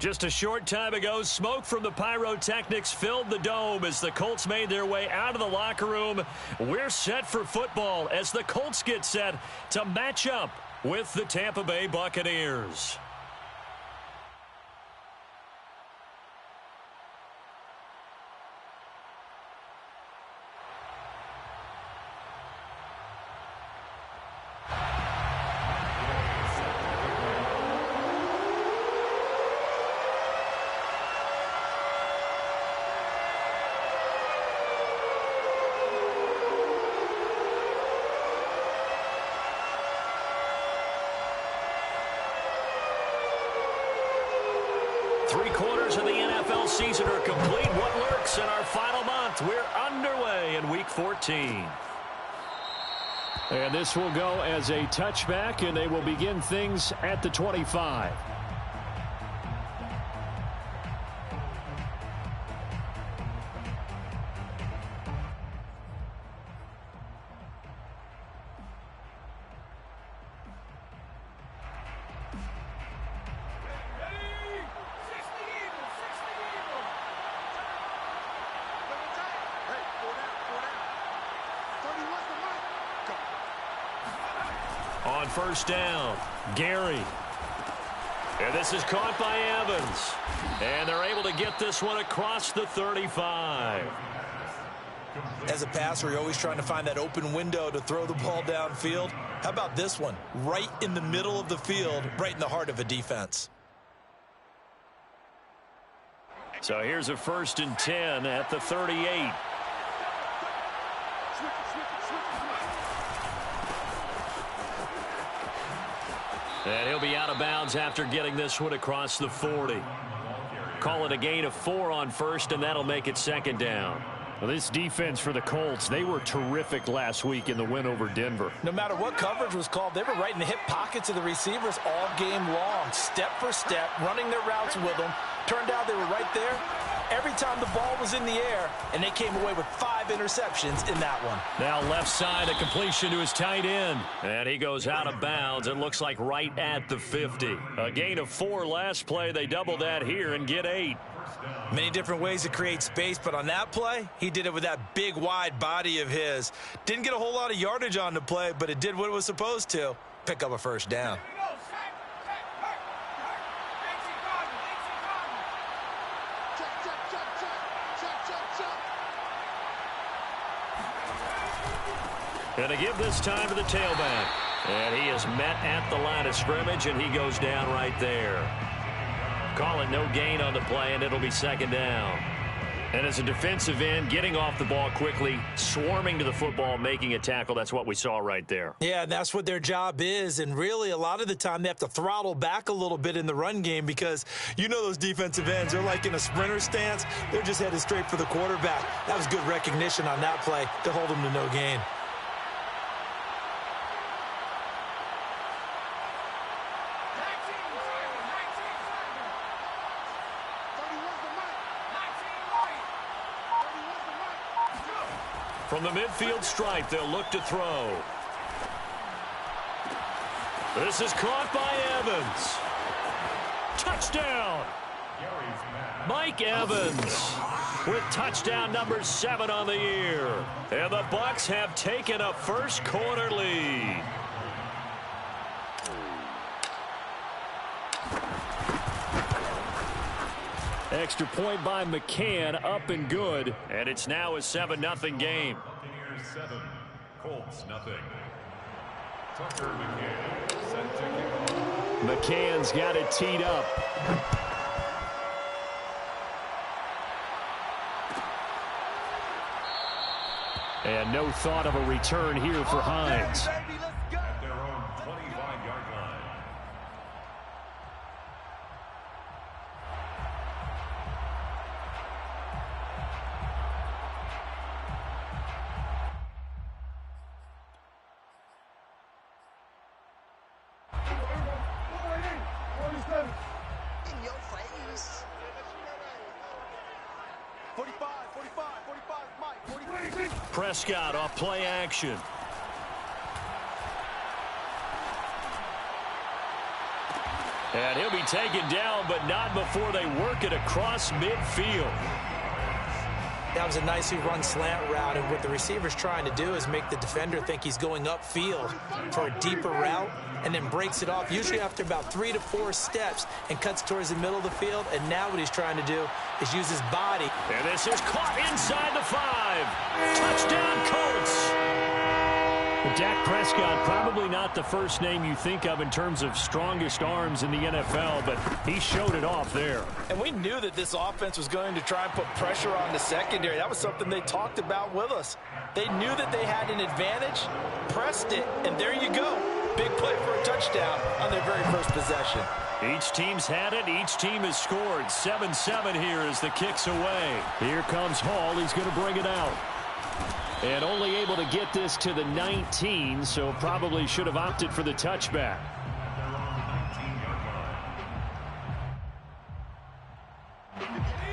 Just a short time ago, smoke from the pyrotechnics filled the dome as the Colts made their way out of the locker room. We're set for football as the Colts get set to match up with the Tampa Bay Buccaneers. Three-quarters of the NFL season are complete. What lurks in our final month? We're underway in Week 14. And this will go as a touchback, and they will begin things at the 25. On first down, Gary. And this is caught by Evans. And they're able to get this one across the 35. As a passer, you're always trying to find that open window to throw the ball downfield. How about this one? Right in the middle of the field, right in the heart of a defense. So here's a 1st and 10 at the 38. And he'll be out of bounds after getting this one across the 40. Call it a gain of 4 on first, and that'll make it 2nd down. Well, this defense for the Colts, they were terrific last week in the win over Denver. No matter what coverage was called, they were right in the hip pockets of the receivers all game long, step for step, running their routes with them. Turned out they were right there every time the ball was in the air, and they came away with 5 interceptions in that one. Now left side, a completion to his tight end. And he goes out of bounds. It looks like right at the 50. A gain of 4 last play. They double that here and get 8. Many different ways to create space, but on that play, he did it with that big, wide body of his. Didn't get a whole lot of yardage on the play, but it did what it was supposed to. Pick up a 1st down. Going to give this time to the tailback. And he is met at the line of scrimmage, and he goes down right there. Call it no gain on the play, and it'll be 2nd down. And as a defensive end, getting off the ball quickly, swarming to the football, making a tackle, that's what we saw right there. Yeah, that's what their job is, and really a lot of the time they have to throttle back a little bit in the run game because you know those defensive ends, they're like in a sprinter stance. They're just headed straight for the quarterback. That was good recognition on that play to hold them to no gain. From the midfield stripe, they'll look to throw. This is caught by Evans. Touchdown! Mike Evans with touchdown number 7 on the year. And the Bucs have taken a first quarter lead. Extra point by McCann, up and good. And it's now a 7-0 game. 7, Colts nothing. Tucker McCann set to kick off. McCann's got it teed up. And no thought of a return here for Hines. At their own 25-yard line. In your face. 45, Mike, 45. Prescott off play action. And he'll be taken down, but not before they work it across midfield. That was a nicely run slant route, and what the receiver's trying to do is make the defender think he's going upfield for a deeper route, and then breaks it off, usually after about 3 to 4 steps, and cuts towards the middle of the field. And now what he's trying to do is use his body. And this is caught inside the 5. Touchdown, Colts. Well, Dak Prescott, probably not the first name you think of in terms of strongest arms in the NFL, but he showed it off there. And we knew that this offense was going to try and put pressure on the secondary. That was something they talked about with us. They knew that they had an advantage, pressed it, and there you go. Big play for a touchdown on their very first possession. Each team's had it. Each team has scored. 7-7 here as the kick's away. Here comes Hall. He's going to bring it out. And only able to get this to the 19, so probably should have opted for the touchback.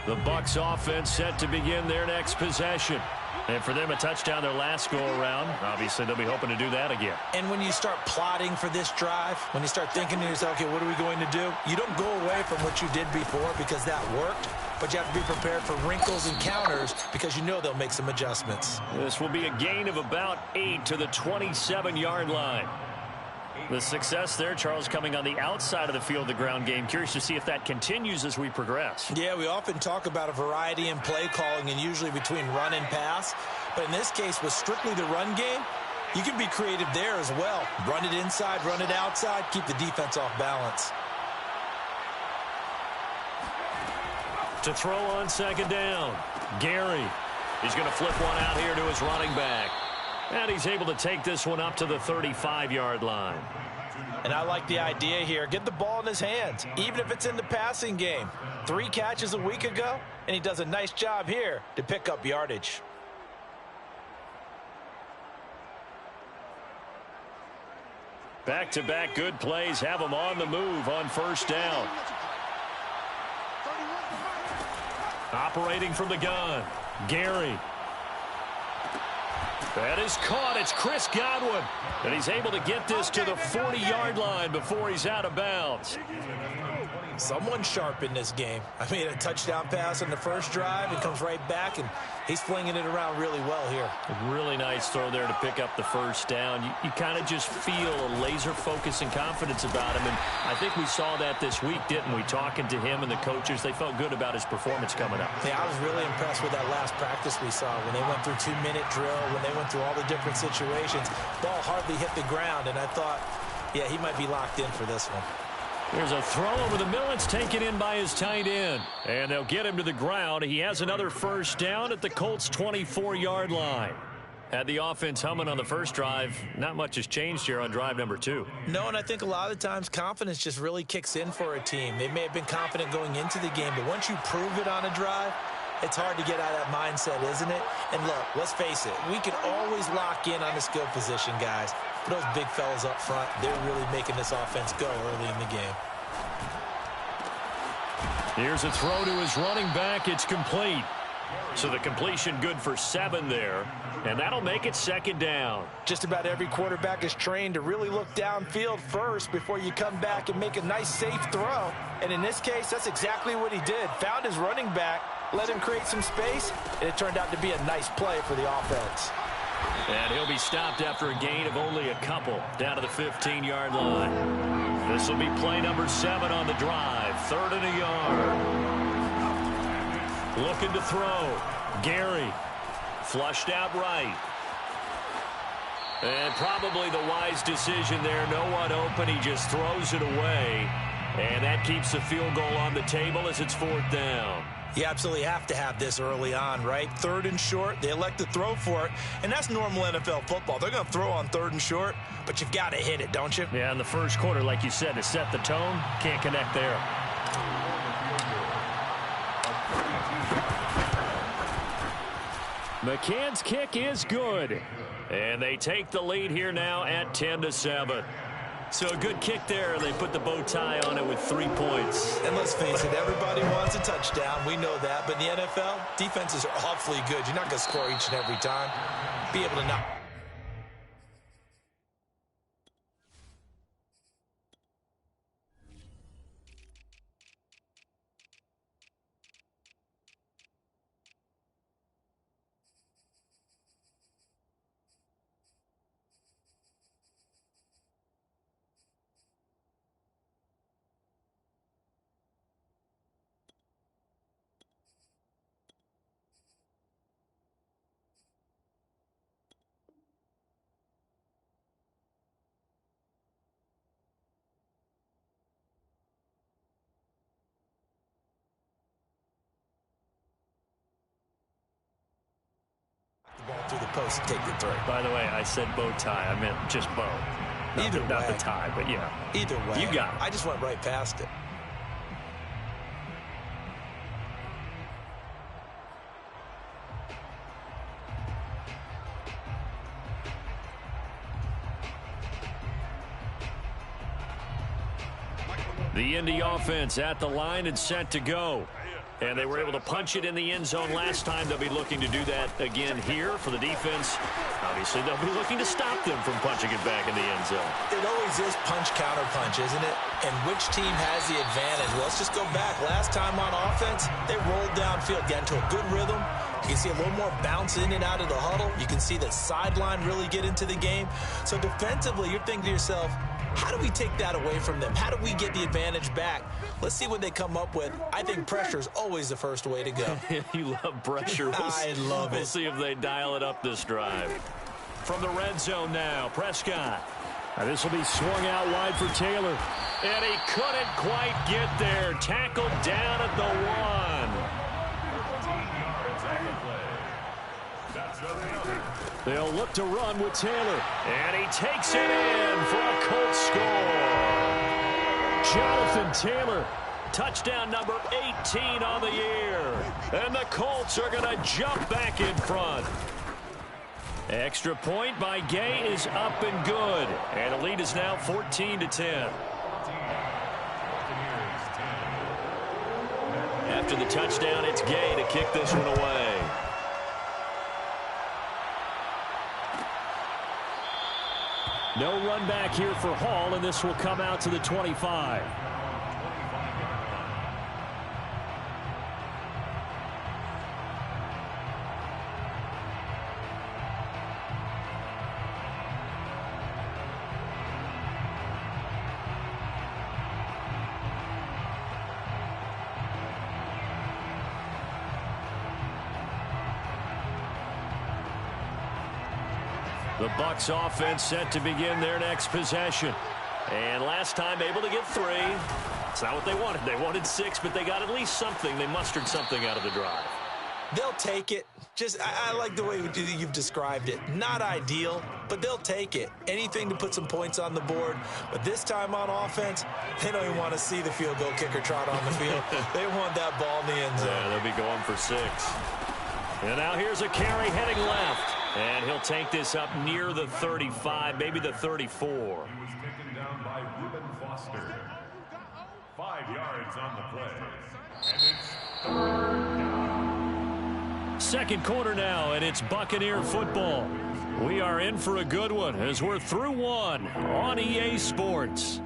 The Bucs offense set to begin their next possession. And for them, a touchdown their last go-around. Obviously, they'll be hoping to do that again. And when you start plotting for this drive, when you start thinking to yourself, okay, what are we going to do? You don't go away from what you did before because that worked, but you have to be prepared for wrinkles and counters because you know they'll make some adjustments. This will be a gain of about 8 to the 27-yard line. The success there, Charles, coming on the outside of the field, the ground game. Curious to see if that continues as we progress. Yeah, we often talk about a variety in play calling and usually between run and pass. But in this case, with strictly the run game, you can be creative there as well. Run it inside, run it outside, keep the defense off balance. To throw on second down, Gary. He's going to flip one out here to his running back. And he's able to take this one up to the 35-yard line. And I like the idea here. Get the ball in his hands, even if it's in the passing game. 3 catches a week ago, and he does a nice job here to pick up yardage. Back-to-back good plays have him on the move on first down. Operating from the gun, Gary. That is caught. It's Chris Godwin. And he's able to get this to the 40-yard line before he's out of bounds. Someone sharp in this game. I mean, a touchdown pass on the first drive. It comes right back, and he's flinging it around really well here. A really nice throw there to pick up the first down. You kind of just feel a laser focus and confidence about him. And I think we saw that this week, didn't we? Talking to him and the coaches, they felt good about his performance coming up. Yeah, I was really impressed with that last practice we saw when they went through 2-minute drill, when they went through all the different situations. Ball hardly hit the ground, and I thought, yeah, he might be locked in for this one. There's a throw over the middle. It's taken in by his tight end. And they'll get him to the ground. He has another first down at the Colts' 24-yard line. Had the offense humming on the first drive. Not much has changed here on drive number 2. No, and I think a lot of times confidence just really kicks in for a team. They may have been confident going into the game, but once you prove it on a drive, it's hard to get out of that mindset, isn't it? And look, let's face it, we can always lock in on the skill position, guys. But those big fellas up front, they're really making this offense go early in the game. Here's a throw to his running back. It's complete. So the completion good for 7 there. And that'll make it second down. Just about every quarterback is trained to really look downfield first before you come back and make a nice, safe throw. And in this case, that's exactly what he did. Found his running back, let him create some space, and it turned out to be a nice play for the offense. And he'll be stopped after a gain of only a couple, down to the 15-yard line. This will be play number 7 on the drive, 3rd and a yard. Looking to throw, Gary. Flushed out right. And probably the wise decision there. No one open. He just throws it away. And that keeps the field goal on the table as it's 4th down. You absolutely have to have this early on, right? 3rd and short, they elect to throw for it, and that's normal NFL football. They're going to throw on 3rd and short, but you've got to hit it, don't you? Yeah, in the first quarter, like you said, to set the tone, can't connect there. McCann's kick is good, and they take the lead here now at 10-7. So a good kick there. They put the bow tie on it with 3 points. And let's face it, everybody wants a touchdown. We know that. But in the NFL, defenses are awfully good. You're not going to score each and every time. Be able to knock. supposed to take the 3. By the way, I said bow tie. I meant just bow. Not the tie, but yeah. Either way. You got it. I just went right past it. The Indy offense at the line and set to go. And they were able to punch it in the end zone last time. They'll be looking to do that again here for the defense. Obviously, they'll be looking to stop them from punching it back in the end zone. It always is punch-counter-punch, isn't it? And which team has the advantage? Well, let's just go back. Last time on offense, they rolled downfield, got into a good rhythm. You can see a little more bounce in and out of the huddle. You can see the sideline really get into the game. So defensively, you're thinking to yourself, how do we take that away from them? How do we get the advantage back? Let's see what they come up with. I think pressure is always the first way to go. You love pressure. I love it. We'll see if they dial it up this drive. From the red zone now, Prescott. This will be swung out wide for Taylor. And he couldn't quite get there. Tackled down at the 1. They'll look to run with Taylor. And he takes it in for a Colts score. Jonathan Taylor, touchdown number 18 on the year. And the Colts are going to jump back in front. Extra point by Gay is up and good. And the lead is now 14-10. After the touchdown, it's Gay to kick this one away. No run back here for Hall, and this will come out to the 25. The Bucs offense set to begin their next possession. And last time able to get 3. It's not what they wanted. They wanted 6, but they got at least something. They mustered something out of the drive. They'll take it. I like the way you've described it. Not ideal, but they'll take it. Anything to put some points on the board. But this time on offense, they don't even want to see the field goal kicker trot on the field. They want that ball in the end zone. Yeah, they'll be going for 6. And now here's a carry heading left. And he'll take this up near the 35, maybe the 34. He was taken down by Reuben Foster. 5 yards on the play. And it's 3rd down. Second quarter now, and it's Buccaneer football. We are in for a good one as we're through 1 on EA Sports.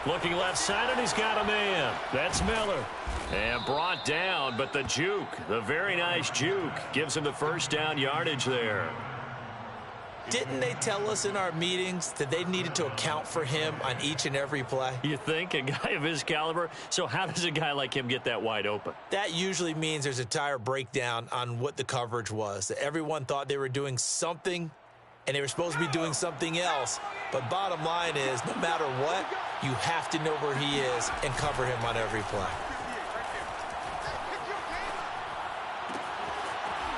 Looking left side, and he's got a man. That's Miller. And brought down, but the juke, the very nice juke, gives him the first down yardage there. Didn't they tell us in our meetings that they needed to account for him on each and every play? You think? A guy of his caliber? So how does a guy like him get that wide open? That usually means there's a entire breakdown on what the coverage was. Everyone thought they were doing something, and they were supposed to be doing something else. But bottom line is, no matter what, you have to know where he is and cover him on every play.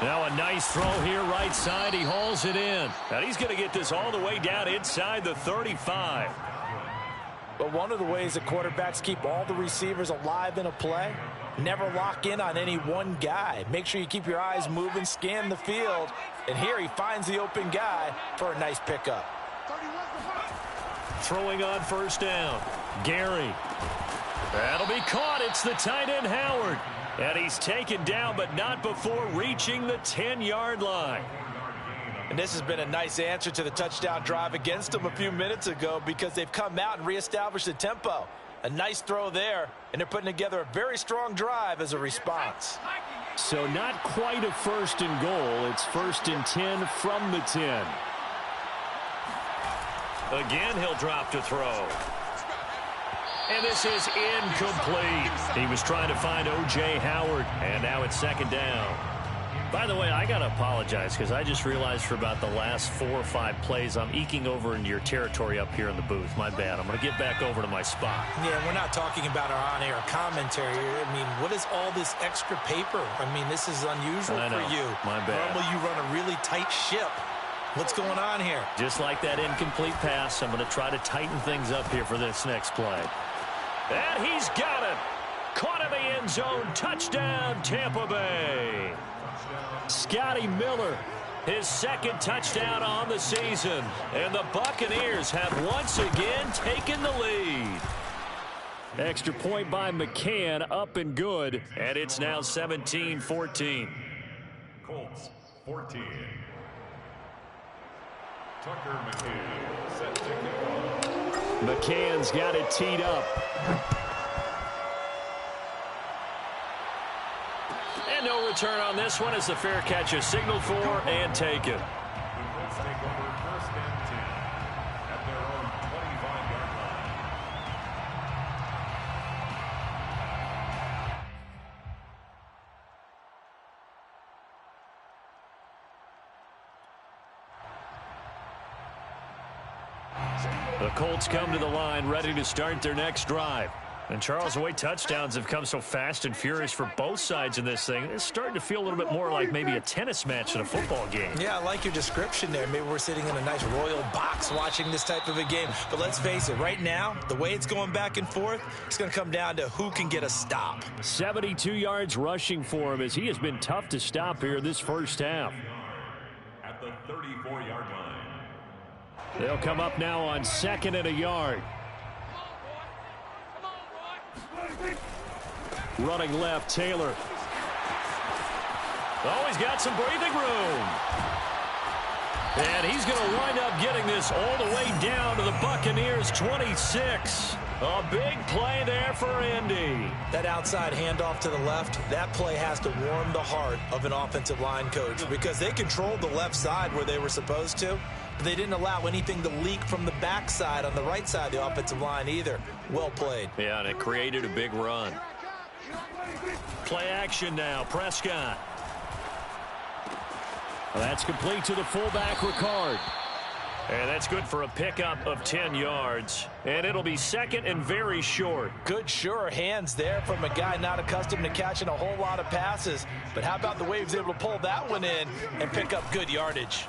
Now a nice throw here right side. He hauls it in. And he's going to get this all the way down inside the 35. But one of the ways that quarterbacks keep all the receivers alive in a play, never lock in on any one guy. Make sure you keep your eyes moving, scan the field. And here he finds the open guy for a nice pickup. Throwing on first down. Gary. That'll be caught. It's the tight end Howard. And he's taken down, but not before reaching the 10-yard line. And this has been a nice answer to the touchdown drive against them a few minutes ago because they've come out and reestablished the tempo. A nice throw there, and they're putting together a very strong drive as a response. So not quite a 1st and goal. It's 1st and 10 from the 10. Again, he'll drop to throw. And this is incomplete. He was trying to find O.J. Howard, and now it's 2nd down. By the way, I got to apologize because I just realized for about the last 4 or 5 plays, I'm eking over into your territory up here in the booth. My bad. I'm going to get back over to my spot. Yeah, we're not talking about our on-air commentary. I mean, what is all this extra paper? I mean, this is unusual for you. My bad. Normally you run a really tight ship. What's going on here? Just like that incomplete pass, I'm going to try to tighten things up here for this next play. And he's got it. Caught in the end zone. Touchdown, Tampa Bay. Scotty Miller, his second touchdown on the season. And the Buccaneers have once again taken the lead. Extra point by McCann, up and good. And it's now 17-14. Colts 14. Tucker McCann set to kick off. McCann's got it teed up. And no return on this one as the fair catch is signaled for and taken. The Colts take over 1st and 10 at their own 25-yard line. The Colts come to the line ready to start their next drive. And, Charles, the way touchdowns have come so fast and furious for both sides in this thing, it's starting to feel a little bit more like maybe a tennis match than a football game. Yeah, I like your description there. Maybe we're sitting in a nice royal box watching this type of a game. But let's face it, right now, the way it's going back and forth, it's going to come down to who can get a stop. 72 yards rushing for him as he has been tough to stop here this first half. At the 34-yard line. They'll come up now on 2nd and a yard. Running left, Taylor. Oh, he's got some breathing room. And he's going to wind up getting this all the way down to the Buccaneers' 26. A big play there for Indy. That outside handoff to the left, that play has to warm the heart of an offensive line coach because they controlled the left side where they were supposed to, but they didn't allow anything to leak from the backside on the right side of the offensive line either. Well played. Yeah, and it created a big run. Play action now, Prescott. That's complete to the fullback, Ricard. And that's good for a pickup of 10 yards. And it'll be 2nd and very short. Good, sure hands there from a guy not accustomed to catching a whole lot of passes. But how about the way he was able to pull that one in and pick up good yardage?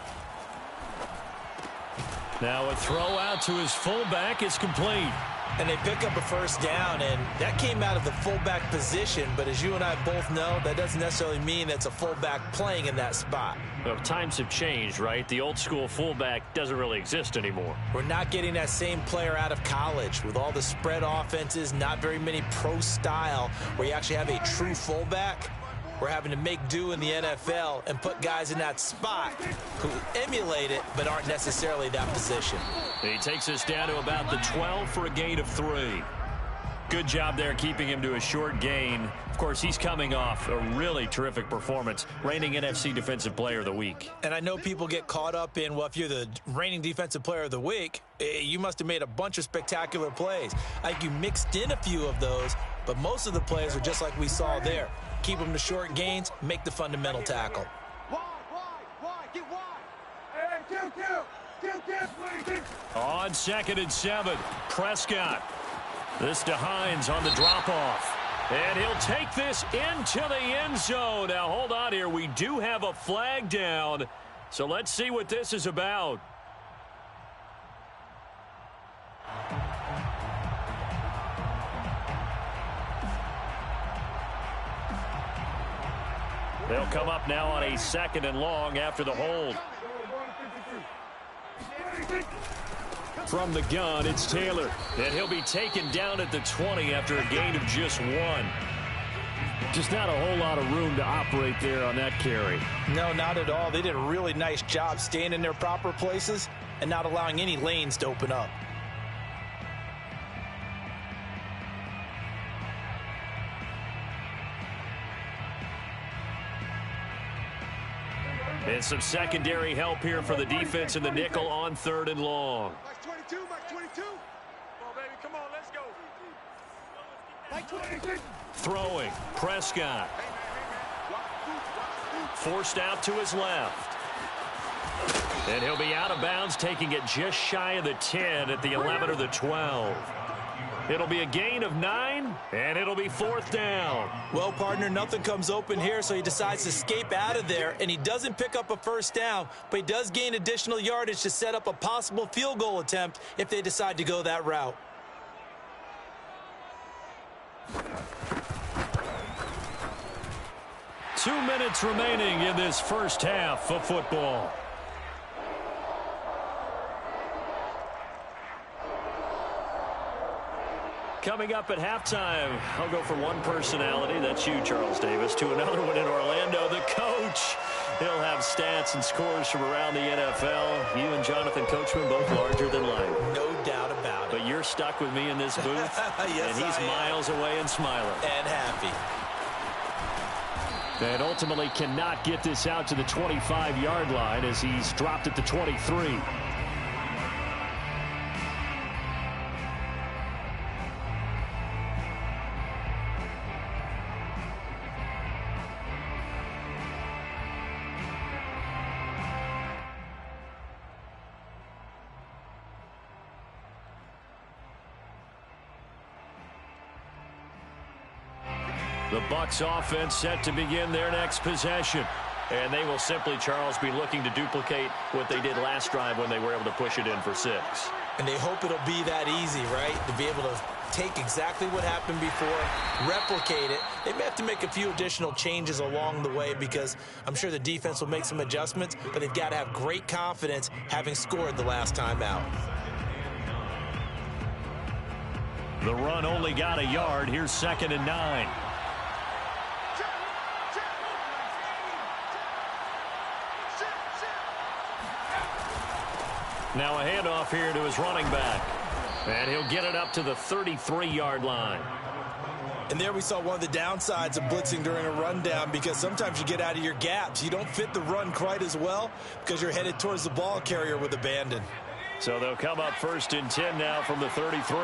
Now a throw out to his fullback is complete. And they pick up a first down, and that came out of the fullback position. But as you and I both know, that doesn't necessarily mean that's a fullback playing in that spot. Well, times have changed, right? The old school fullback doesn't really exist anymore. We're not getting that same player out of college with all the spread offenses, not very many pro style where you actually have a true fullback. We're having to make do in the NFL and put guys in that spot who emulate it but aren't necessarily that position. He takes us down to about the 12 for a gain of 3. Good job there keeping him to a short gain. Of course, he's coming off a really terrific performance, reigning NFC Defensive Player of the Week. And I know people get caught up in, well, if you're the reigning Defensive Player of the Week, you must have made a bunch of spectacular plays. I think you mixed in a few of those, but most of the plays are just like we saw there. Keep them to short gains, make the fundamental tackle. Get wide. Hey, On 2nd and 7, Prescott. This to Hines on the drop-off. And he'll take this into the end zone. Now, hold on here. We do have a flag down. So let's see what this is about. They'll come up now on a 2nd and long after the hold. From the gun, it's Taylor. And he'll be taken down at the 20 after a gain of just 1. Just not a whole lot of room to operate there on that carry. No, not at all. They did a really nice job staying in their proper places and not allowing any lanes to open up. And some secondary help here for the defense in the nickel on 3rd and long. Max 22, Max 22. Come on, baby, come on, let's go. Max 22. Throwing, Prescott. Forced out to his left. And he'll be out of bounds, taking it just shy of the 10 at the 11 or the 12. It'll be a gain of 9, and it'll be 4th down. Well, partner, nothing comes open here, so he decides to escape out of there, and he doesn't pick up a first down, but he does gain additional yardage to set up a possible field goal attempt if they decide to go that route. Two minutes remaining in this first half of football. Coming up at halftime, I'll go from one personality, that's you, Charles Davis, to another one in Orlando, the coach. He'll have stats and scores from around the NFL. You and Jonathan Coachman both larger than life. No doubt about it. But you're stuck with me in this booth, yes, and he's miles away and smiling. And happy. And ultimately cannot get this out to the 25-yard line as he's dropped at the 23. The Bucs offense set to begin their next possession. And they will simply, Charles, be looking to duplicate what they did last drive when they were able to push it in for 6. And they hope it'll be that easy, right? To be able to take exactly what happened before, replicate it. They may have to make a few additional changes along the way because I'm sure the defense will make some adjustments, but they've got to have great confidence having scored the last time out. The run only got a yard. Here's 2nd and 9. Now a handoff here to his running back. And he'll get it up to the 33-yard line. And there we saw one of the downsides of blitzing during a rundown because sometimes you get out of your gaps. You don't fit the run quite as well because you're headed towards the ball carrier with abandon. So they'll come up 1st and 10 now from the 33.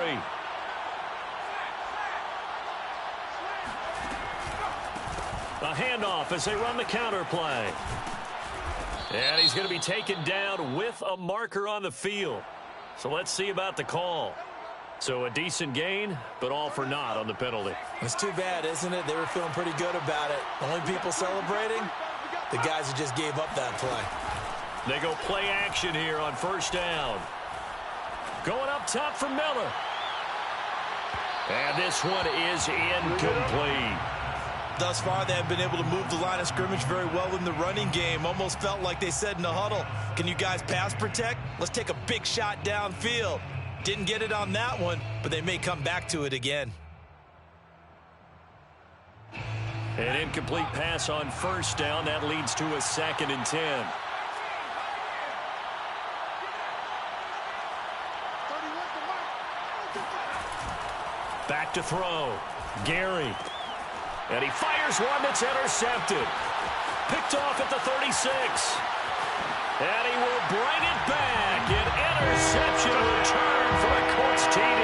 A handoff as they run the counter play. And he's going to be taken down with a marker on the field. So let's see about the call. So a decent gain, but all for naught on the penalty. It's too bad, isn't it? They were feeling pretty good about it. The only people celebrating, the guys who just gave up that play. They go play action here on 1st down. Going up top for Miller. And this one is incomplete. Thus far, they have been able to move the line of scrimmage very well in the running game. Almost felt like they said in the huddle, can you guys pass protect? Let's take a big shot downfield. Didn't get it on that one, but they may come back to it again. An incomplete pass on 1st down. That leads to a 2nd and 10. Back to throw. Gary. And he fires one that's intercepted. Picked off at the 36. And he will bring it back. An interception return for a Colts TD.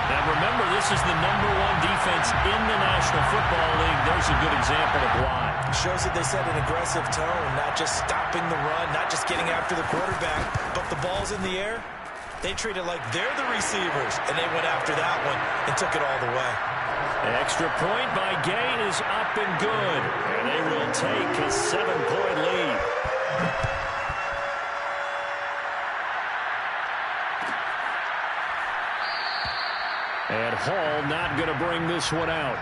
And remember, this is the #1 defense in the National Football League. There's a good example of why. It shows that they set an aggressive tone, not just stopping the run, not just getting after the quarterback, but the ball's in the air. They treat it like they're the receivers, and they went after that one and took it all the way. Extra point by Gay is up and good. And they will take a 7-point lead. And Hall not going to bring this one out.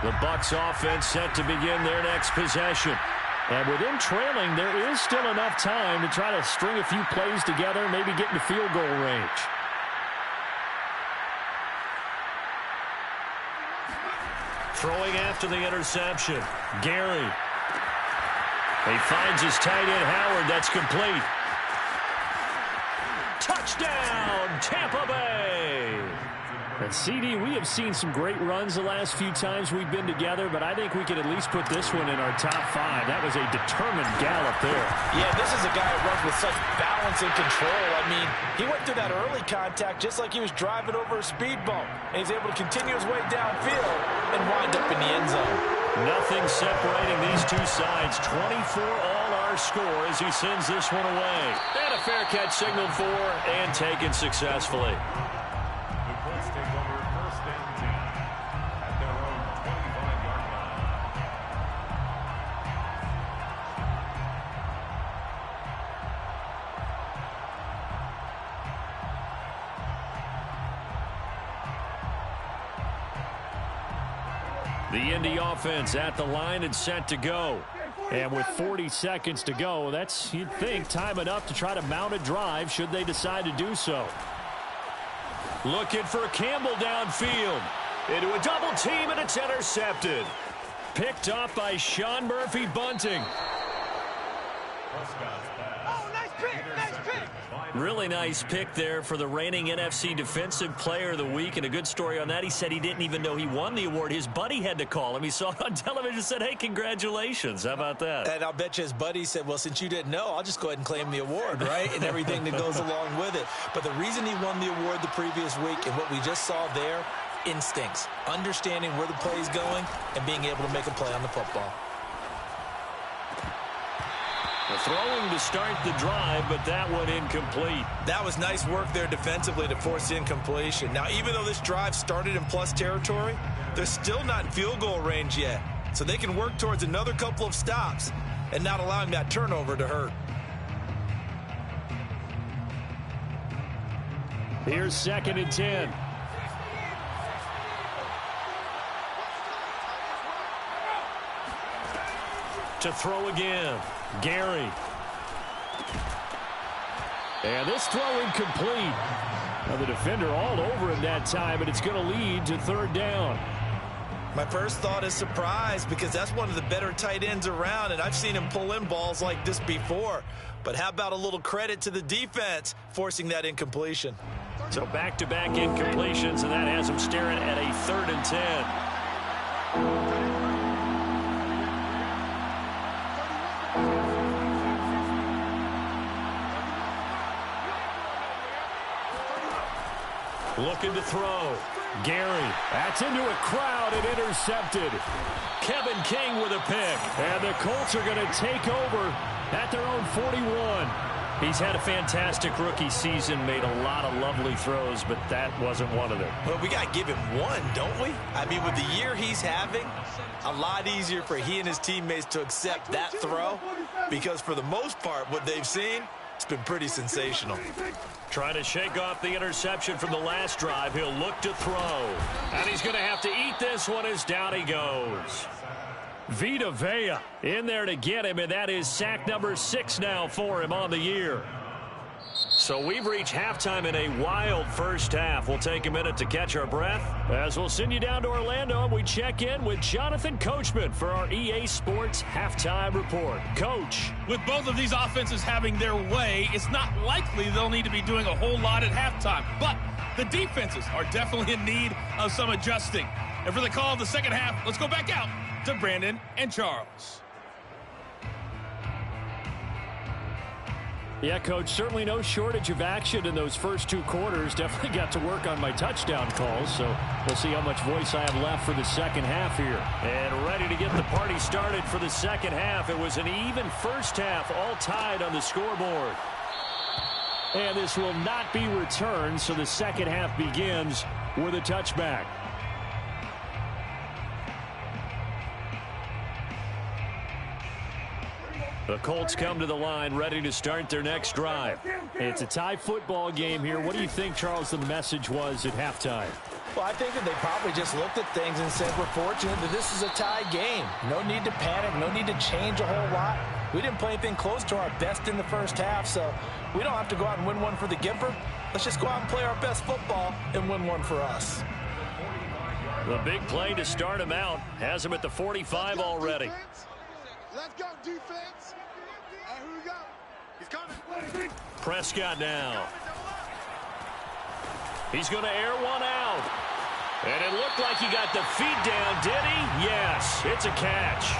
The Bucs offense set to begin their next possession. And with them trailing, there is still enough time to try to string a few plays together, maybe get into field goal range. Throwing after the interception. Gary. He finds his tight end, Howard. That's complete. Touchdown, Tampa Bay. And CD, we have seen some great runs the last few times we've been together, but I think we can at least put this one in our top 5. That was a determined gallop there. Yeah, this is a guy who runs with such balance and control. I mean, he went through that early contact just like he was driving over a speed bump. And he's able to continue his way downfield and wind up in the end zone. Nothing separating these two sides. 24 all our score as he sends this one away. And a fair catch signaled for and taken successfully. The Colts take over 1st and 10 at their own 25-yard line. The Indy offense at the line and set to go. And with 40 seconds to go, that's, you'd think, time enough to try to mount a drive should they decide to do so. Looking for Campbell downfield. Into a double team, and it's intercepted. Picked off by Sean Murphy Bunting. Oh, nice pick, nice pick. Really nice pick there for the reigning NFC Defensive Player of the Week. And a good story on that, he said he didn't even know he won the award. His buddy had to call him. He saw it on television and said, hey, congratulations. How about that? And I'll bet you his buddy said, well, since you didn't know, I'll just go ahead and claim the award, right? And everything that goes along with it. But the reason he won the award the previous week and what we just saw there, instincts, understanding where the play is going and being able to make a play on the football. Throwing to start the drive, but that one incomplete. That was nice work there defensively to force incompletion. Now, even though this drive started in plus territory, they're still not in field goal range yet. So they can work towards another couple of stops and not allowing that turnover to hurt. Here's 2nd and 10. To throw again, Gary. And this throw incomplete. Now the defender all over him that time, and it's going to lead to 3rd down. My first thought is surprise because that's one of the better tight ends around, and I've seen him pull in balls like this before. But how about a little credit to the defense forcing that incompletion? So back-to-back incompletions, and that has him staring at a 3rd and 10. Looking to throw. Gary. That's into a crowd and intercepted. Kevin King with a pick. And the Colts are going to take over at their own 41. He's had a fantastic rookie season, made a lot of lovely throws, but that wasn't one of them. Well, we got to give him one, don't we? I mean, with the year he's having, a lot easier for he and his teammates to accept that throw because for the most part, what they've seen, it's been pretty sensational. Trying to shake off the interception from the last drive. He'll look to throw. And he's going to have to eat this one as down he goes. Vita Vea in there to get him, and that is sack number 6 now for him on the year. So we've reached halftime in a wild first half. We'll take a minute to catch our breath as we'll send you down to Orlando, and we check in with Jonathan Coachman for our EA Sports Halftime Report. Coach. With both of these offenses having their way, it's not likely they'll need to be doing a whole lot at halftime. But the defenses are definitely in need of some adjusting. And for the call of the second half, let's go back out to Brandon and Charles. Yeah, Coach, certainly no shortage of action in those first 2 quarters. Definitely got to work on my touchdown calls, so we'll see how much voice I have left for the second half here. And ready to get the party started for the second half. It was an even first half, all tied on the scoreboard. And this will not be returned, so the second half begins with a touchback. The Colts come to the line ready to start their next drive. It's a tie football game here. What do you think, Charles, the message was at halftime? Well, I think that they probably just looked at things and said, we're fortunate that this is a tie game. No need to panic. No need to change a whole lot. We didn't play anything close to our best in the first half, so we don't have to go out and win one for the Gipper. Let's just go out and play our best football and win one for us. The big play to start him out has him at the 45 already. Let's go, defense. Here we go. He's coming. Prescott now. He's going to air one out. And it looked like he got the feet down, did he? Yes, it's a catch.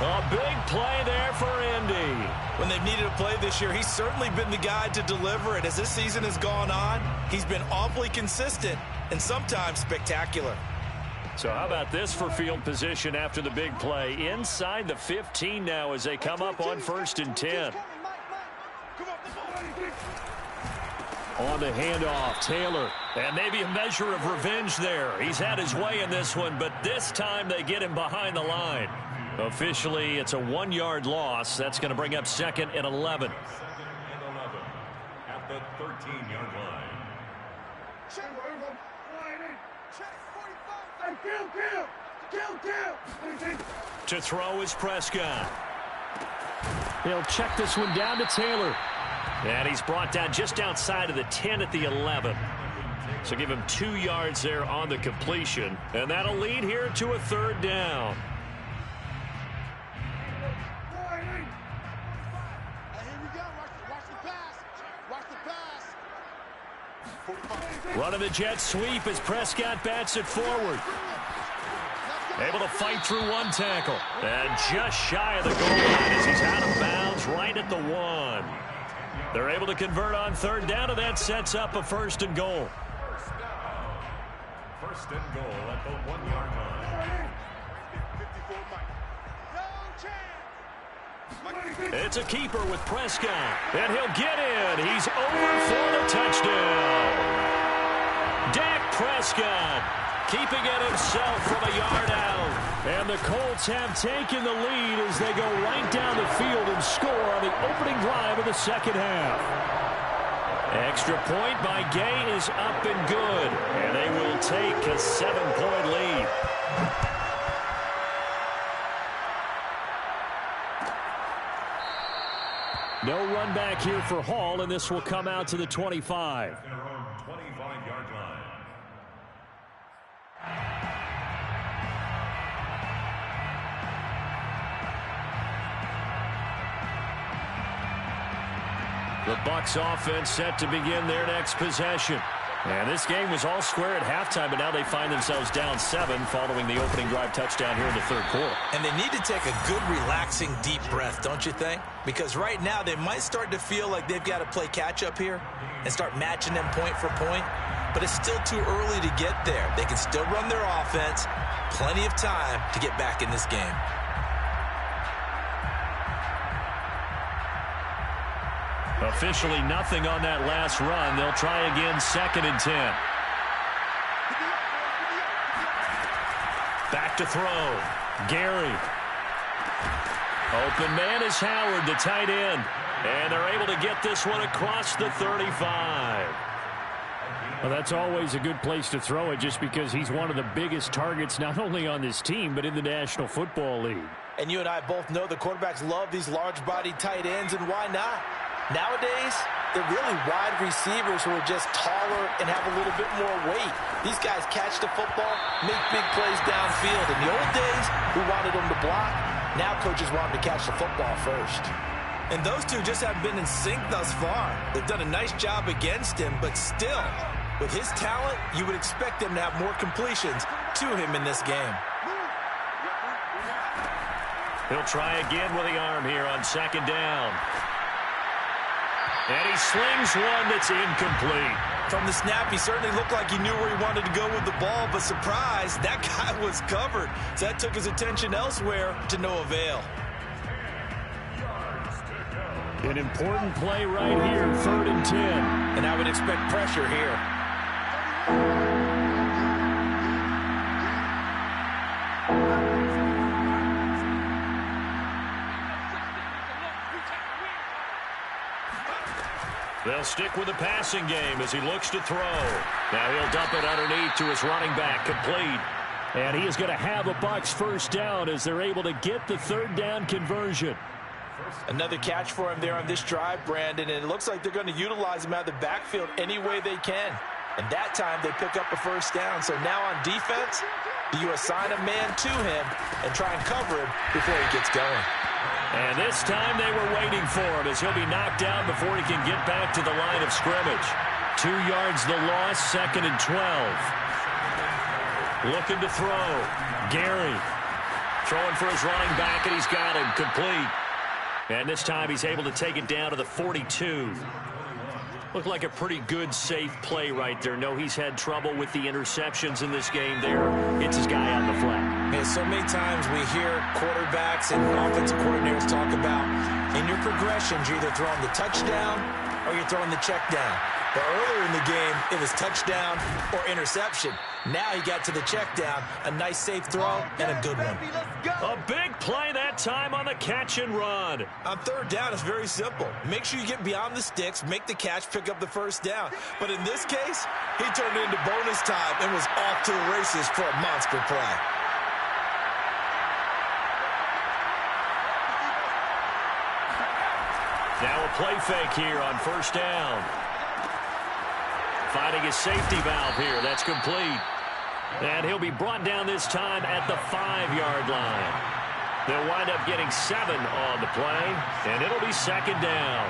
A big play there for Indy. When they've needed a play this year, he's certainly been the guy to deliver it. As this season has gone on, he's been awfully consistent and sometimes spectacular. So how about this for field position after the big play? Inside the 15 now as they come up on 1st and 10. On the handoff, Taylor. And maybe a measure of revenge there. He's had his way in this one, but this time they get him behind the line. Officially, it's a 1-yard loss. That's going to bring up 2nd and 11. 2nd and 11 at the 13-yard line. To throw is Prescott. He'll check this one down to Taylor. And he's brought down just outside of the 10 at the 11. So give him 2 yards there on the completion. And that'll lead here to a 3rd down. Running the jet sweep as Prescott bats it forward. Able to fight through one tackle. And just shy of the goal line as he's out of bounds right at the 1. They're able to convert on 3rd down, and that sets up a 1st and goal. 1st and goal at the 1-yard line. It's a keeper with Prescott. And he'll get in. He's over for the touchdown. Dak Prescott keeping it himself from a yard out. And the Colts have taken the lead as they go right down the field and score on the opening drive of the 2nd half. Extra point by Gay is up and good. And they will take a 7-point lead. No run back here for Hall, and this will come out to the 25. Their own 25-yard line. The Bucs offense set to begin their next possession. And this game was all square at halftime, but now they find themselves down 7 following the opening drive touchdown here in the 3rd quarter. And they need to take a good, relaxing, deep breath, don't you think? Because right now they might start to feel like they've got to play catch-up here and start matching them point for point. But it's still too early to get there. They can still run their offense. Plenty of time to get back in this game. Officially nothing on that last run. They'll try again 2nd and 10. Back to throw. Gary. Open man is Howard, the tight end. And they're able to get this one across the 35. Well, that's always a good place to throw it just because he's one of the biggest targets not only on this team but in the National Football League. And you and I both know the quarterbacks love these large-bodied tight ends, and why not? Nowadays, they're really wide receivers who are just taller and have a little bit more weight. These guys catch the football, make big plays downfield. In the old days, we wanted them to block. Now coaches want them to catch the football first. And those two just haven't been in sync thus far. They've done a nice job against him, but still, with his talent, you would expect them to have more completions to him in this game. He'll try again with the arm here on 2nd down. And he slings one that's incomplete. From the snap, he certainly looked like he knew where he wanted to go with the ball, but surprise, that guy was covered. So that took his attention elsewhere to no avail. An important play right here, 3rd and 10. And I would expect pressure here. They'll stick with the passing game as he looks to throw. Now he'll dump it underneath to his running back, complete. And he is going to have a Bucs 1st down as they're able to get the 3rd down conversion. Another catch for him there on this drive, Brandon, and it looks like they're going to utilize him out of the backfield any way they can. And that time they pick up a 1st down. So now on defense, do you assign a man to him and try and cover him before he gets going? And this time they were waiting for him as he'll be knocked down before he can get back to the line of scrimmage. 2 yards the loss, 2nd and 12. Looking to throw. Gary throwing for his running back, and he's got him complete. And this time he's able to take it down to the 42. Looked like a pretty good, safe play right there. No, he's had trouble with the interceptions in this game there. Hits his guy out in the flat. Man, so many times we hear quarterbacks and offensive coordinators talk about in your progressions, you're either throwing the touchdown or you're throwing the check down. But earlier in the game, it was touchdown or interception. Now he got to the check down, a nice safe throw, and a good one. A big play that time on the catch and run. On third down, it's very simple. Make sure you get beyond the sticks, make the catch, pick up the first down. But in this case, he turned it into bonus time and was off to the races for a monster play. Now a play fake here on first down. Finding his safety valve here. That's complete. And he'll be brought down this time at the 5-yard line. They'll wind up getting 7 on the play, and it'll be second down.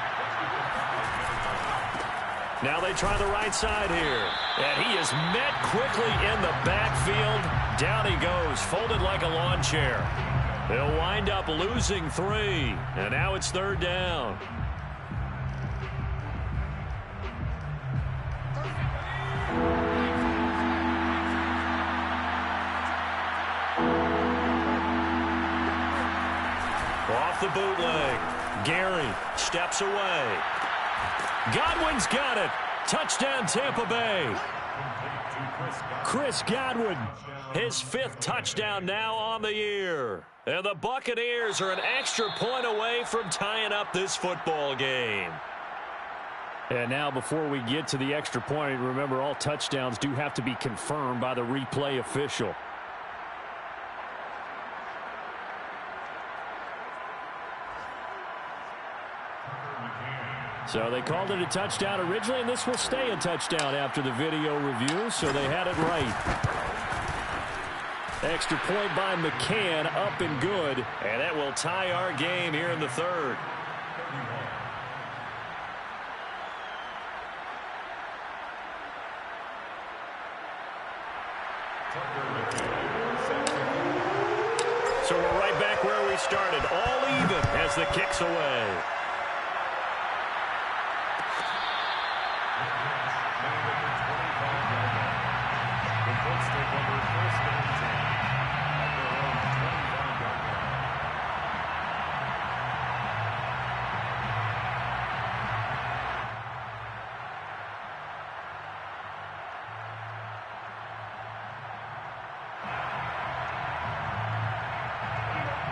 Now they try the right side here. And he is met quickly in the backfield. Down he goes, folded like a lawn chair. They'll wind up losing 3. And now it's third down. Off the bootleg. Gary steps away. Godwin's got it. Touchdown, Tampa Bay. Chris Godwin, his 5th touchdown now on the year. And the Buccaneers are an extra point away from tying up this football game. And now before we get to the extra point, remember all touchdowns do have to be confirmed by the replay official. So they called it a touchdown originally, and this will stay a touchdown after the video review, so they had it right. Extra point by McCann, up and good. And that will tie our game here in the third. So we're right back where we started, all even as the kick's away.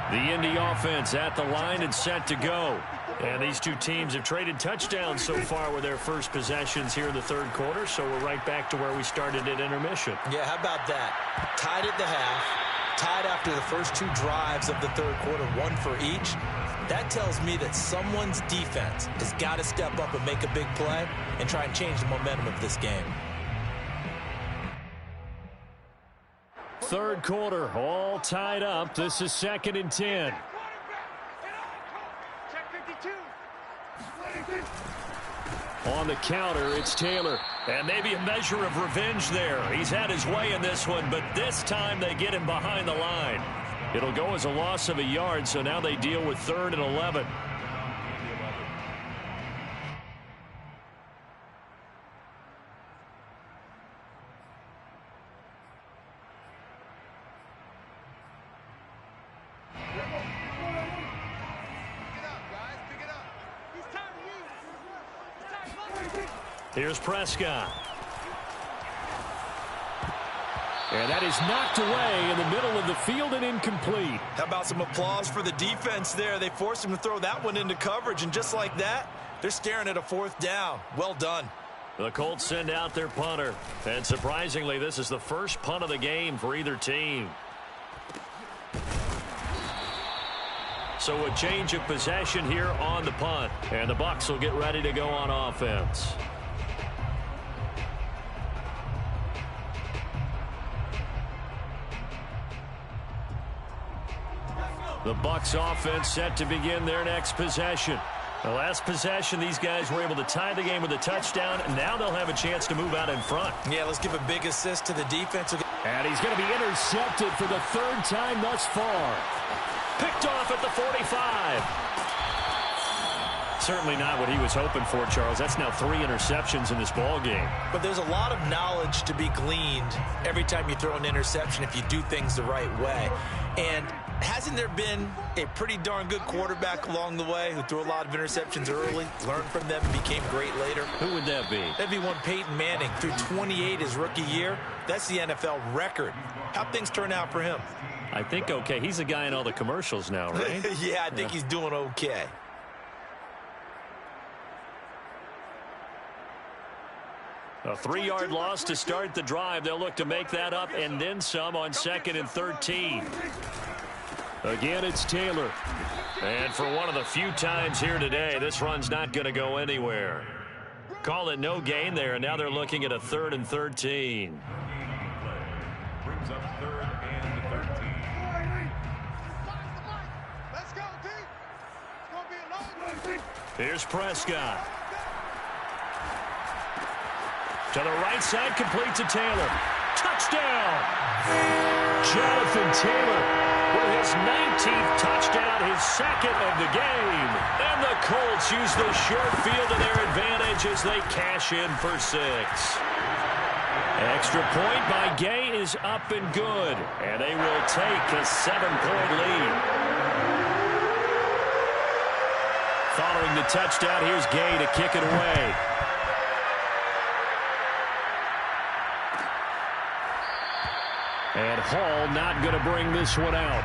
The Indy offense at the line and set to go. And these two teams have traded touchdowns so far with their first possessions here in the third quarter, so we're right back to where we started at intermission. Yeah, how about that? Tied at the half, tied after the first 2 drives of the third quarter, 1 for each. That tells me that someone's defense has got to step up and make a big play and try and change the momentum of this game. Third quarter, all tied up. This is 2nd and 10. On the counter, it's Taylor. And maybe a measure of revenge there. He's had his way in this one, but this time they get him behind the line. It'll go as a loss of a yard, so now they deal with 3rd and 11. Here's Prescott. And that is knocked away in the middle of the field and incomplete. How about some applause for the defense there? They forced him to throw that one into coverage, and just like that, they're staring at a 4th down. Well done. The Colts send out their punter. And surprisingly, this is the first punt of the game for either team. So a change of possession here on the punt. And the Bucs will get ready to go on offense. The Bucs offense set to begin their next possession. The last possession, these guys were able to tie the game with a touchdown, and now they'll have a chance to move out in front. Yeah, let's give a big assist to the defense. And he's going to be intercepted for the third time thus far. Picked off at the 45. Certainly not what he was hoping for, Charles. That's now 3 interceptions in this ball game. But there's a lot of knowledge to be gleaned every time you throw an interception if you do things the right way. And hasn't there been a pretty darn good quarterback along the way who threw a lot of interceptions early, learned from them, and became great later? Who would that be? That'd be one Peyton Manning. Threw 28 his rookie year. That's the NFL record. How'd things turn out for him? I think okay. He's the guy in all the commercials now, right? Yeah, I think he's doing okay. A 3-yard loss to start the drive. They'll look to make that up and then some on 2nd and 13. Again, it's Taylor. And for one of the few times here today, this run's not going to go anywhere. Call it no gain there, and now they're looking at a 3rd and 13. Brings up 3rd and 13. Let's go, D. It's going to be a long one. Here's Prescott. To the right side, complete to Taylor. Touchdown! Jonathan Taylor with his 19th touchdown, his 2nd of the game. And the Colts use the short field to their advantage as they cash in for 6. Extra point by Gay is up and good. And they will take a 7-point lead. Following the touchdown, here's Gay to kick it away. And Hall not going to bring this one out.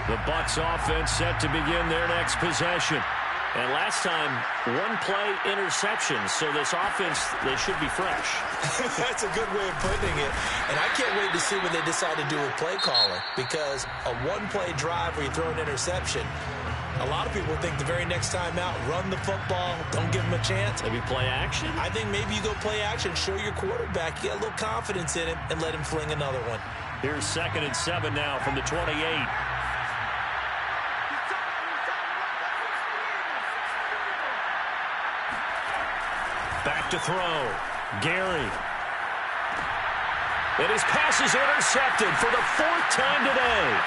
The Bucs offense set to begin their next possession. And last time, 1-play interception. So this offense, they should be fresh. That's a good way of putting it. And I can't wait to see what they decide to do with play calling. Because a 1-play drive where you throw an interception, a lot of people think the very next time out, run the football, don't give them a chance. Maybe play action? I think maybe you go play action, show your quarterback, you got a little confidence in him, and let him fling another one. Here's 2nd and 7 now from the 28. Back to throw. Gary. And his pass is intercepted for the 4th time today.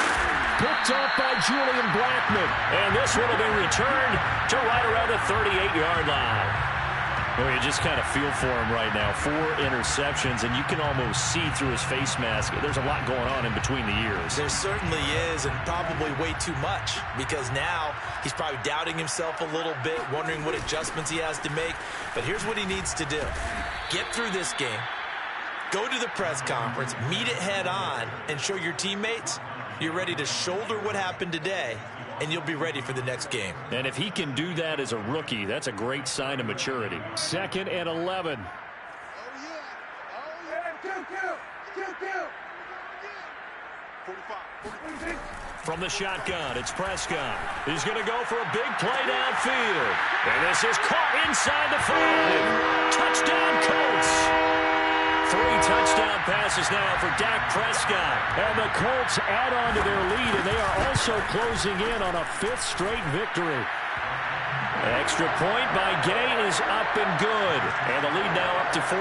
Picked off by Julian Blackmon. And this one will be returned to right around the 38-yard line. Well, you just kind of feel for him right now. 4 interceptions, and you can almost see through his face mask. There's a lot going on in between the ears. There certainly is, and probably way too much, because now he's probably doubting himself a little bit, wondering what adjustments he has to make. But here's what he needs to do. Get through this game, go to the press conference, meet it head on, and show your teammates you're ready to shoulder what happened today, and you'll be ready for the next game. And if he can do that as a rookie, that's a great sign of maturity. 2nd and 11. Oh, yeah. Oh, yeah. Kill. 45. From the shotgun, it's Prescott. He's going to go for a big play downfield. And this is caught inside the 5. Touchdown, Colts. 3 touchdown passes now for Dak Prescott. And the Colts add on to their lead, and they are also closing in on a 5th straight victory. Extra point by Gay is up and good. And the lead now up to 14.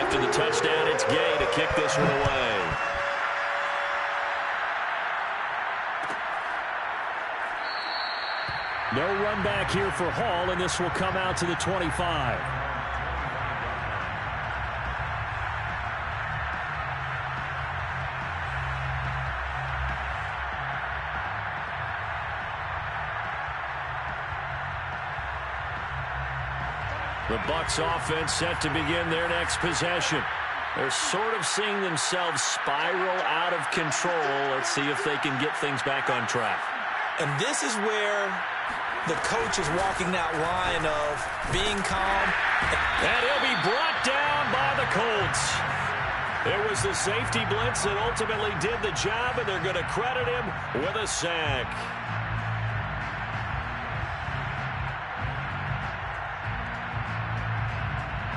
After the touchdown, it's Gay to kick this one away. No run back here for Hall, and this will come out to the 25. The Bucs offense set to begin their next possession. They're sort of seeing themselves spiral out of control. Let's see if they can get things back on track. And this is where the coach is walking that line of being calm. And he'll be brought down by the Colts. It was the safety blitz that ultimately did the job, and they're going to credit him with a sack.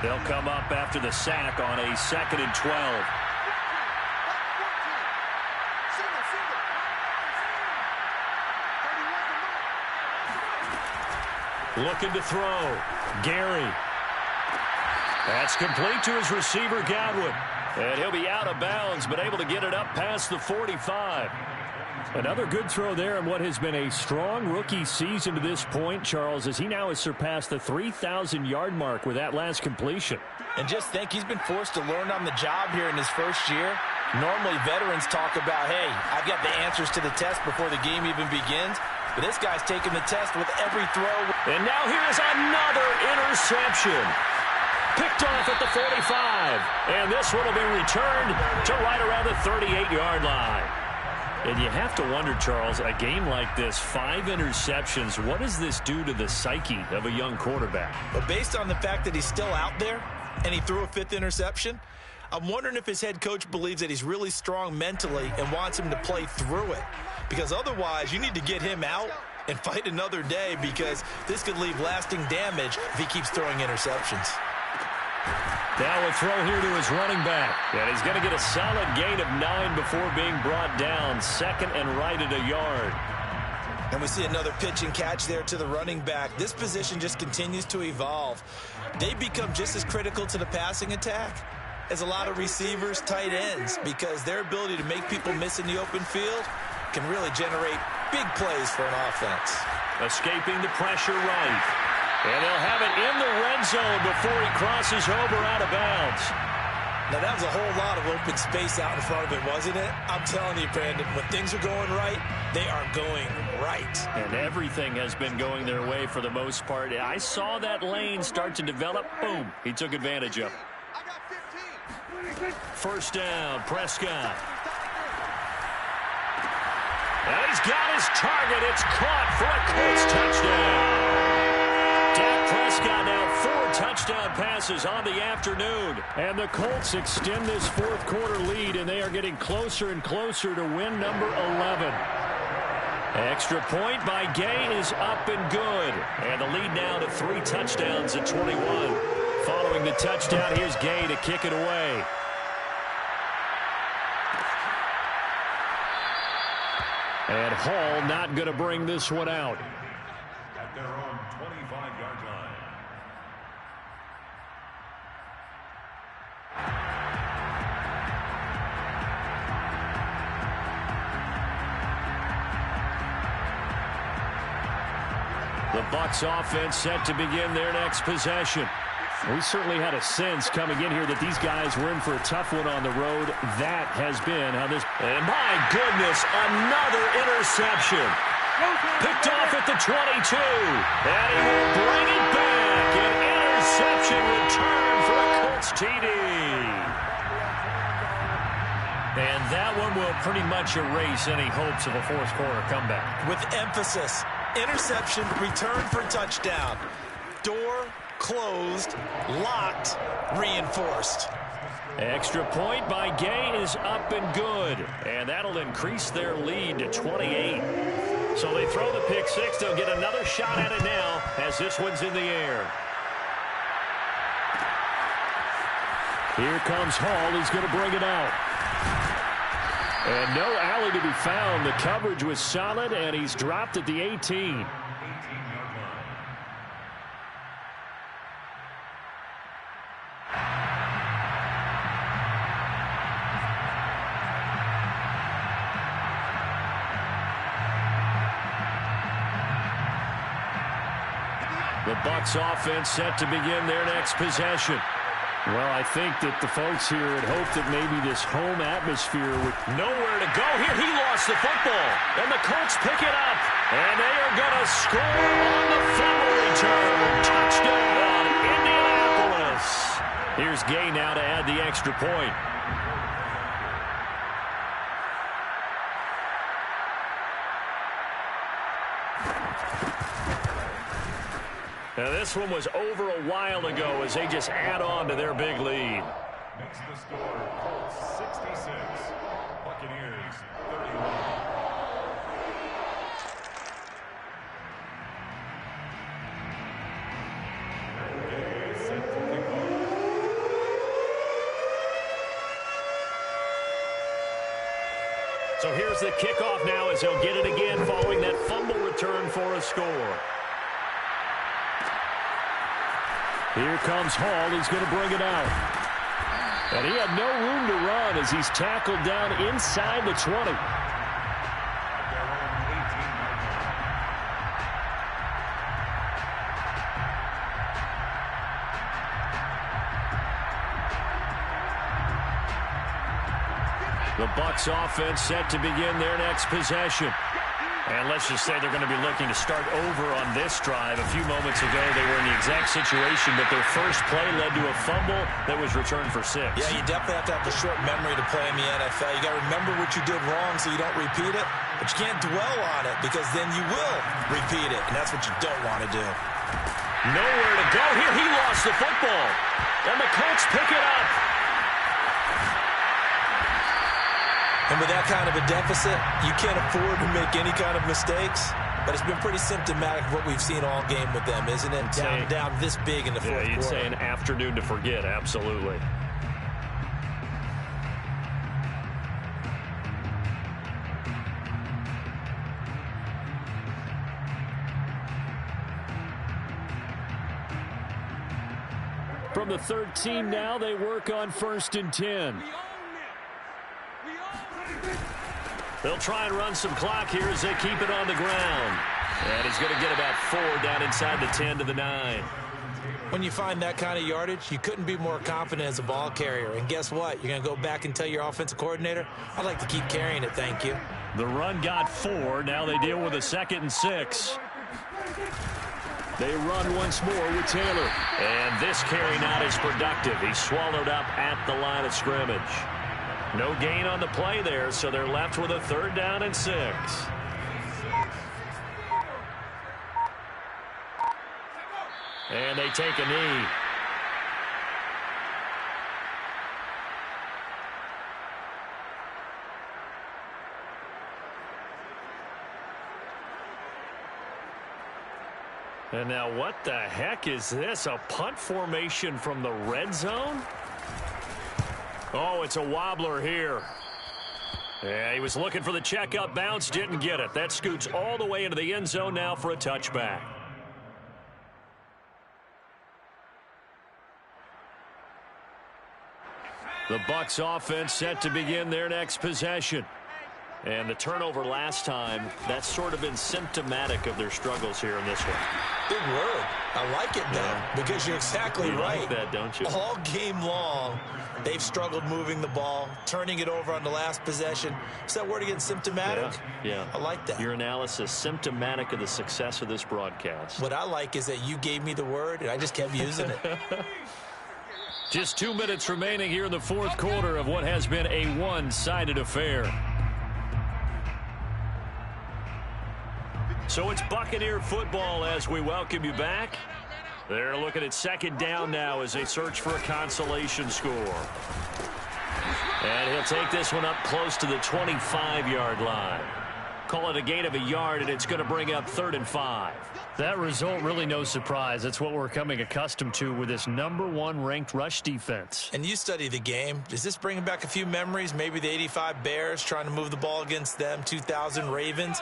They'll come up after the sack on a 2nd and 12. Looking to throw. Gary. That's complete to his receiver, Godwin. And he'll be out of bounds, but able to get it up past the 45. Another good throw there in what has been a strong rookie season to this point, Charles, as he now has surpassed the 3,000-yard mark with that last completion. And just think, he's been forced to learn on the job here in his first year. Normally, veterans talk about, hey, I've got the answers to the test before the game even begins. But this guy's taking the test with every throw. And now here's another interception. Picked off at the 45. And this one will be returned to right around the 38-yard line. And you have to wonder, Charles, a game like this, 5 interceptions, what does this do to the psyche of a young quarterback? But based on the fact that he's still out there and he threw a 5th interception, I'm wondering if his head coach believes that he's really strong mentally and wants him to play through it. Because otherwise, you need to get him out and fight another day, because this could leave lasting damage if he keeps throwing interceptions. Now a throw here to his running back. And he's going to get a solid gain of 9 before being brought down. Second and right at a yard. And we see another pitch and catch there to the running back. This position just continues to evolve. They become just as critical to the passing attack as a lot of receivers, tight ends, because their ability to make people miss in the open field can really generate big plays for an offense. Escaping the pressure right. And they'll have it in the red zone before he crosses over out of bounds. Now, that was a whole lot of open space out in front of him, wasn't it? I'm telling you, Brandon, when things are going right, they are going right. And everything has been going their way for the most part. I saw that lane start to develop. Boom. He took advantage of it. First down, Prescott. And he's got his target. It's caught for a Colts touchdown. Dak Prescott now 4 touchdown passes on the afternoon. And the Colts extend this fourth quarter lead, and they are getting closer and closer to win number 11. Extra point by Gay is up and good. And the lead now to 3 touchdowns at 21. Following the touchdown, here's Gay to kick it away. And Hall not going to bring this one out. At their own 25-yard line. The Bucs offense set to begin their next possession. We certainly had a sense coming in here that these guys were in for a tough one on the road. That has been how this... And my goodness, another interception. Picked off at the 22. And he will bring it back. An interception return for a Colts TD. And that one will pretty much erase any hopes of a fourth quarter comeback. With emphasis, interception, return for touchdown. Door closed, locked, reinforced. Extra point by Gay is up and good. And that'll increase their lead to 28. So they throw the pick six. They'll get another shot at it now as this one's in the air. Here comes Hall. He's going to bring it out. And no alley to be found. The coverage was solid, and he's dropped at the 18. The Bucs offense set to begin their next possession. Well, I think that the folks here had hoped that maybe this home atmosphere would... Nowhere to go here. He lost the football. And the Colts pick it up. And they are going to score on the fumble return. Touchdown, Indianapolis. Here's Gay now to add the extra point. Now, this one was over a while ago as they just add on to their big lead. Makes the score Colts 66, Buccaneers 31. Gay set to kick off. So here's the kickoff now as he'll get it again following that fumble return for a score. Here comes Hall. He's going to bring it out. And he had no room to run as he's tackled down inside the 20. The Bucs offense set to begin their next possession. And let's just say they're going to be looking to start over on this drive. A few moments ago, they were in the exact situation, but their first play led to a fumble that was returned for 6. Yeah, you definitely have to have a short memory to play in the NFL. You got to remember what you did wrong so you don't repeat it, but you can't dwell on it because then you will repeat it, and that's what you don't want to do. Nowhere to go here. He lost the football, and the Colts pick it up. And with that kind of a deficit, you can't afford to make any kind of mistakes. But it's been pretty symptomatic of what we've seen all game with them, isn't it? Down this big in the fourth quarter. You'd say an afternoon to forget, absolutely. From the 13 now, they work on 1st and 10. They'll try and run some clock here as they keep it on the ground. And he's going to get about 4 down inside the 10 to the 9. When you find that kind of yardage, you couldn't be more confident as a ball carrier. And guess what? You're going to go back and tell your offensive coordinator, I'd like to keep carrying it, thank you. The run got 4. Now they deal with a 2nd and 6. They run once more with Taylor. And this carry not as productive. He's swallowed up at the line of scrimmage. No gain on the play there, so they're left with a 3rd down and 6. And they take a knee. And now what the heck is this? A punt formation from the red zone? Oh, it's a wobbler here. Yeah, he was looking for the checkup bounce, didn't get it. That scoots all the way into the end zone now for a touchback. The Bucs offense set to begin their next possession. And the turnover last time, that's sort of been symptomatic of their struggles here in this one. Big word. I like it, though, because you're exactly right. You like that, don't you? All game long, they've struggled moving the ball, turning it over on the last possession. Is that word again, symptomatic? Yeah. I like that. Your analysis, symptomatic of the success of this broadcast. What I like is that you gave me the word, and I just kept using it. Just 2 minutes remaining here in the fourth quarter of what has been a one-sided affair. So it's Buccaneer football as we welcome you back. They're looking at 2nd down now as they search for a consolation score. And he'll take this one up close to the 25-yard line. Call it a gain of a yard, and it's going to bring up 3rd and 5. That result, really no surprise. That's what we're coming accustomed to with this #1 ranked rush defense. And you study the game. Is this bringing back a few memories? Maybe the 85 Bears trying to move the ball against them, 2000 Ravens.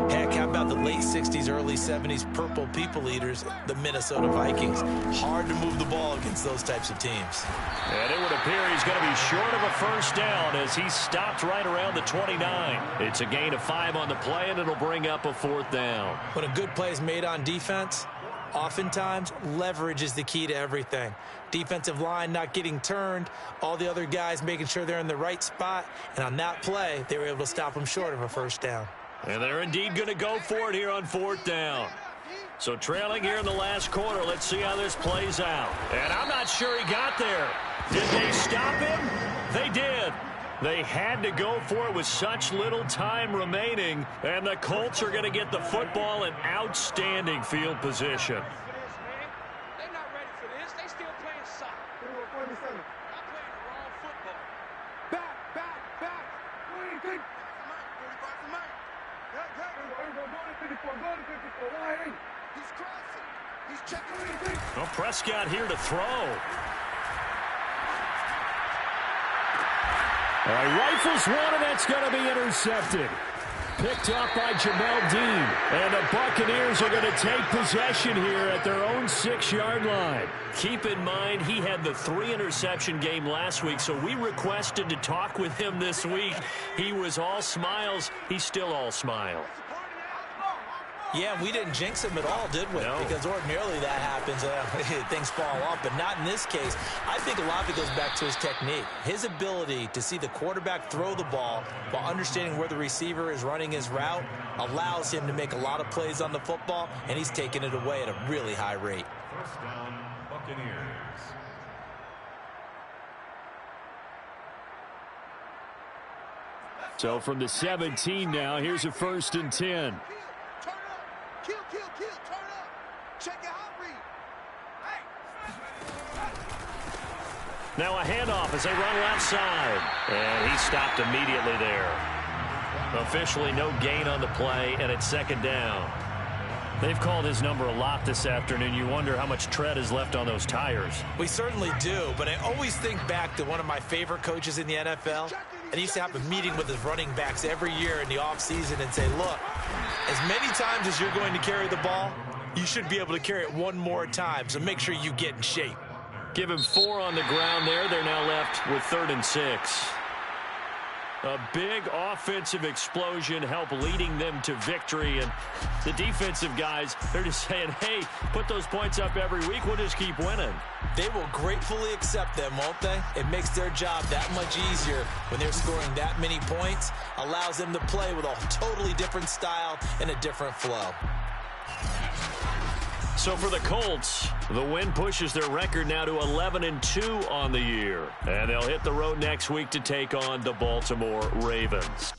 Heck, how about the late 60s, early 70s purple people eaters, the Minnesota Vikings? Hard to move the ball against those types of teams. And it would appear he's going to be short of a 1st down as he stopped right around the 29. It's a gain of 5 on the play, and it'll bring up a 4th down. When a good play is made on defense, oftentimes leverage is the key to everything. Defensive line not getting turned, all the other guys making sure they're in the right spot, and on that play, they were able to stop them short of a 1st down. And they're indeed going to go for it here on 4th down. So trailing here in the last quarter, let's see how this plays out. And I'm not sure he got there. Did they stop him? They did. They had to go for it with such little time remaining, and the Colts are going to get the football in outstanding field position. They're not ready for this. They still playing soccer. Not playing the wrong football. Back. He's crossing. He's checking. Well, Prescott here to throw. All right, rifles one, and that's going to be intercepted. Picked up by Jamel Dean. And the Buccaneers are going to take possession here at their own 6-yard line. Keep in mind, he had the 3-interception game last week, so we requested to talk with him this week. He was all smiles. He's still all smile. Yeah, we didn't jinx him at all, did we? No. Because ordinarily that happens, things fall off, but not in this case. I think a lot of it goes back to his technique. His ability to see the quarterback throw the ball while understanding where the receiver is running his route allows him to make a lot of plays on the football, and he's taking it away at a really high rate. First down, Buccaneers. So from the 17 now, here's a 1st and 10. Kill, turn up. Check it out, read. Now a handoff as they run left side. And he stopped immediately there. Officially no gain on the play, and it's 2nd down. They've called his number a lot this afternoon. You wonder how much tread is left on those tires. We certainly do, but I always think back to one of my favorite coaches in the NFL. And he used to have a meeting with his running backs every year in the offseason and say, look, as many times as you're going to carry the ball, you should be able to carry it one more time, so make sure you get in shape. Give him 4 on the ground there. They're now left with 3rd and 6. A big offensive explosion helped leading them to victory. And the defensive guys, they're just saying, hey, put those points up every week. We'll just keep winning. They will gratefully accept them, won't they? It makes their job that much easier when they're scoring that many points. Allows them to play with a totally different style and a different flow. So for the Colts, the win pushes their record now to 11-2 on the year. And they'll hit the road next week to take on the Baltimore Ravens.